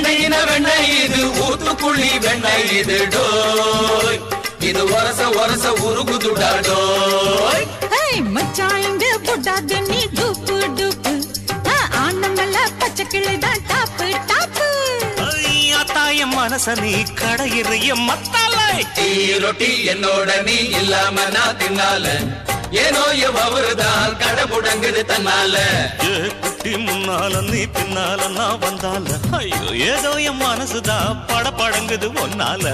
எண்ணெயின வெண்ணெய் இது ஊத்துக்குள்ளி வெண்ணெய் இது டோய் இது ஒரச ஒரச உருகுதுடா டோய் மச்சான் இங்க போடாத நீ டூப்பு டூப்பு ஆனமல்ல பச்சை கிளிதான் டாப்பு டாப்பு தாயம் மனச நீ கடையிறைய மத்தால ரொட்டி என்னோட நீ இல்லாம நான் தின்னால ஏனோ அவருதான் கடை முடங்குது தன்னால குட்டி முன்னால நீ பின்னால நான் வந்தால ஐயோ ஏதோ என் மனசுதான் படபடங்குது ஒன்னால